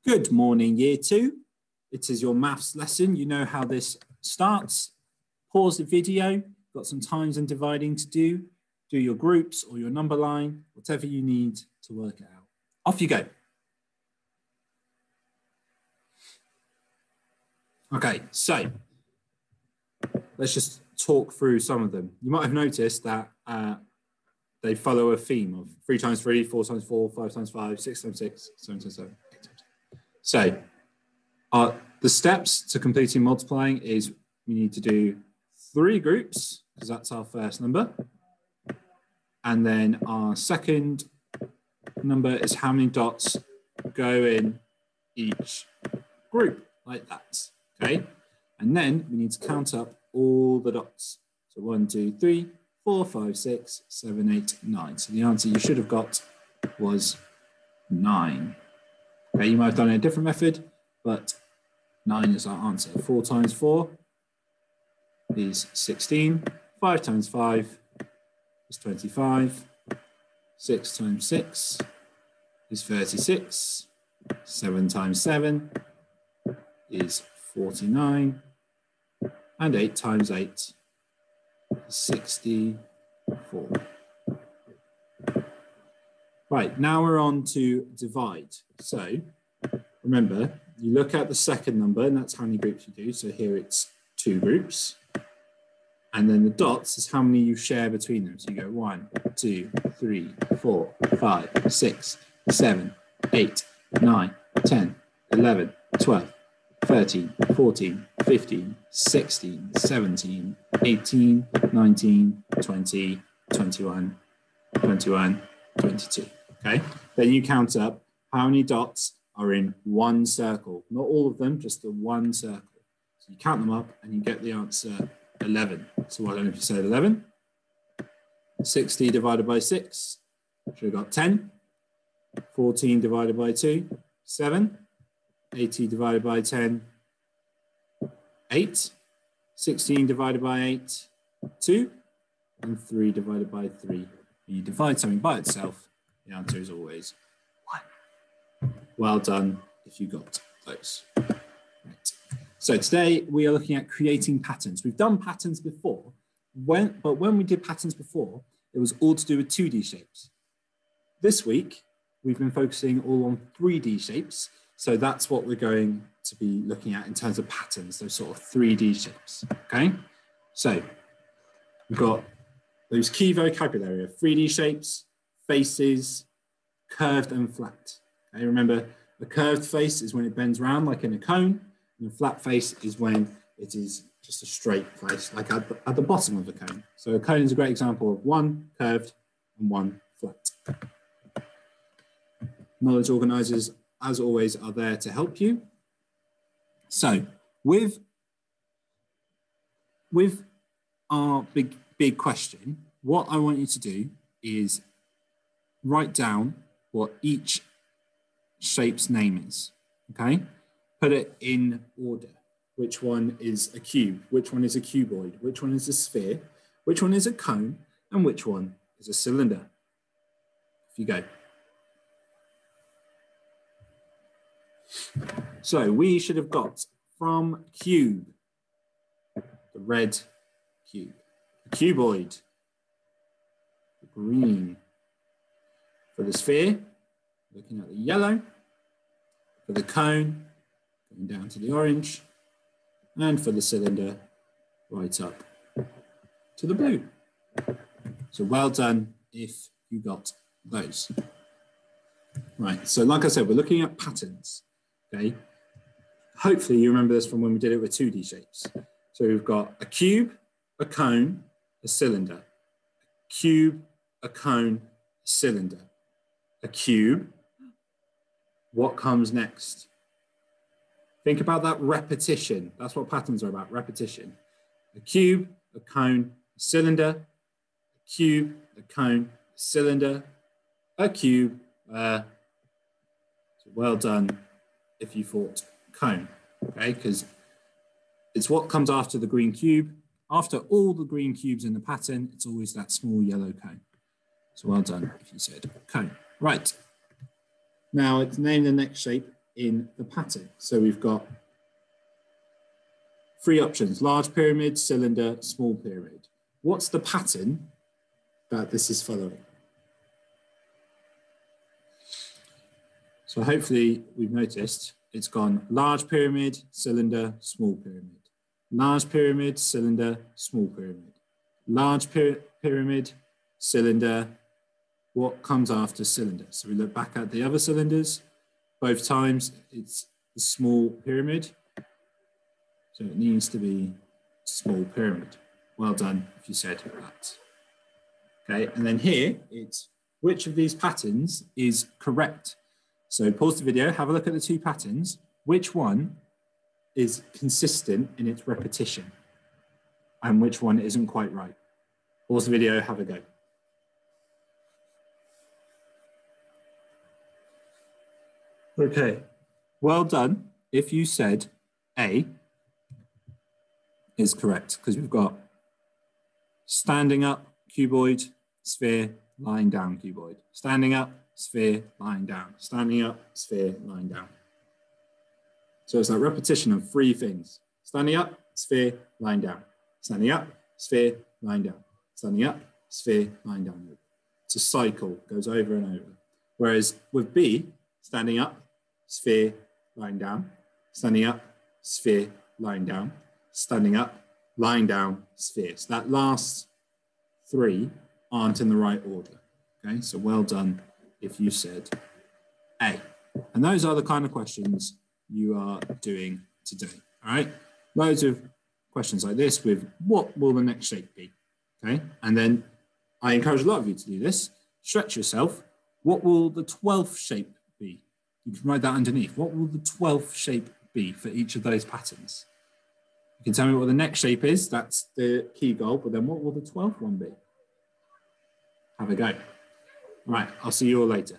Good morning, year two. It is your maths lesson. You know how this starts. Pause the video, got some times and dividing to do. Do your groups or your number line, whatever you need to work it out. Off you go. Okay, so let's just talk through some of them. You might have noticed that they follow a theme of 3 times 3, 4 times 4, 5 times 5, 6 times 6, 7 times 7, 8 times 8. So the steps to completing multiplying is we need to do 3 groups, because that's our first number. And then our second number is how many dots go in each group, like that, okay? And then we need to count up all the dots. So 1, 2, 3, 4, 5, 6, 7, 8, 9. So the answer you should have got was 9. Okay, you might have done it in a different method, but 9 is our answer. 4 times 4 is 16. 5 times 5 is 25. 6 times 6 is 36. 7 times 7 is 49. And 8 times 8 is 64. Right, now we're on to divide. So remember, you look at the second number, and that's how many groups you do. So here it's 2 groups. And then the dots is how many you share between them. So you go 1, 2, 3, 4, 5, 6, 7, 8, 9, 10, 11, 12, 13, 14, 15, 16, 17, 18, 19, 20, 21, 21, 22. Okay, then you count up how many dots are in one circle. Not all of them, just the one circle. So you count them up and you get the answer 11. So why don't you say 11? 60 divided by 6, should have got 10. 14 divided by 2, 7. 80 divided by 10, 8. 16 divided by 8, 2. And 3 divided by 3. When you divide something by itself, the answer is always 1. Well done if you got those. Right. So today we are looking at creating patterns. We've done patterns before, but when we did patterns before, it was all to do with 2D shapes. This week, we've been focusing all on 3D shapes. So that's what we're going to be looking at in terms of patterns, those sort of 3D shapes, okay? So we've got those key vocabulary of 3D shapes, faces, curved and flat. Okay, remember, a curved face is when it bends round like in a cone, and a flat face is when it is just a straight face, like at the bottom of the cone. So a cone is a great example of one curved and one flat. Knowledge organisers, as always, are there to help you. So with our big question, what I want you to do is write down what each shape's name is, okay? Put it in order. Which one is a cube? Which one is a cuboid? Which one is a sphere? Which one is a cone? And which one is a cylinder? Off you go. So we should have got from cube, the red cube, the cuboid, the green. For the sphere, looking at the yellow. For the cone, going down to the orange. And for the cylinder, right up to the blue. So well done if you got those. Right, so like I said, we're looking at patterns, okay? Hopefully you remember this from when we did it with 2D shapes. So we've got a cube, a cone, a cylinder. A cube, a cone, a cylinder. A cube. What comes next? Think about that repetition. That's what patterns are about, repetition. A cube, a cone, a cylinder. A cube, a cone, a cylinder. A cube. So well done if you thought cone, okay? Because it's what comes after the green cube. After all the green cubes in the pattern, it's always that small yellow cone. So well done if you said cone. Right. Now, to name the next shape, in the pattern. So we've got 3 options: large pyramid, cylinder, small pyramid. What's the pattern that this is following? So hopefully we've noticed it's gone large pyramid, cylinder, small pyramid. Large pyramid, cylinder, small pyramid. Large pyramid, cylinder. What comes after cylinder? So we look back at the other cylinders. Both times it's the small pyramid. So it needs to be small pyramid. Well done if you said that. Okay, and then here it's which of these patterns is correct? So pause the video, have a look at the 2 patterns. Which one is consistent in its repetition? And which one isn't quite right? Pause the video, have a go. Okay, well done if you said A is correct, because we've got standing up, cuboid, sphere, lying down, cuboid. Standing up, sphere, lying down. Standing up, sphere, lying down. So it's that repetition of 3 things. Standing up, sphere, lying down. Standing up, sphere, lying down. Standing up, sphere, lying down. It's a cycle, goes over and over. Whereas with B, standing up, sphere, lying down. Standing up, sphere, lying down. Standing up, lying down, sphere. So that last 3 aren't in the right order. Okay, so well done if you said A. And those are the kind of questions you are doing today. All right, loads of questions like this with what will the next shape be? Okay, and then I encourage a lot of you to do this. Stretch yourself. What will the 12th shape be? You can write that underneath. What will the 12th shape be for each of those patterns? You can tell me what the next shape is. That's the key goal. But then what will the 12th one be? Have a go. All right, I'll see you all later.